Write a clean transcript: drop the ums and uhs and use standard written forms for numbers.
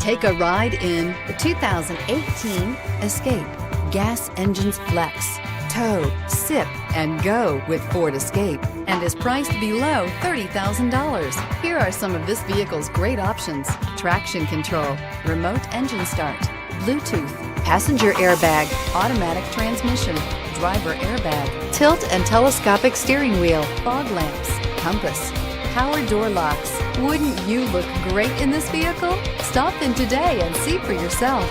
Take a ride in the 2018 Escape. Gas engines flex, tow, sip, and go with Ford Escape, and is priced below $30,000. Here are some of this vehicle's great options: traction control, remote engine start, Bluetooth, passenger airbag, automatic transmission, driver airbag, tilt and telescopic steering wheel, fog lamps, compass, power door locks. Wouldn't you look great in this vehicle? Stop in today and see for yourself.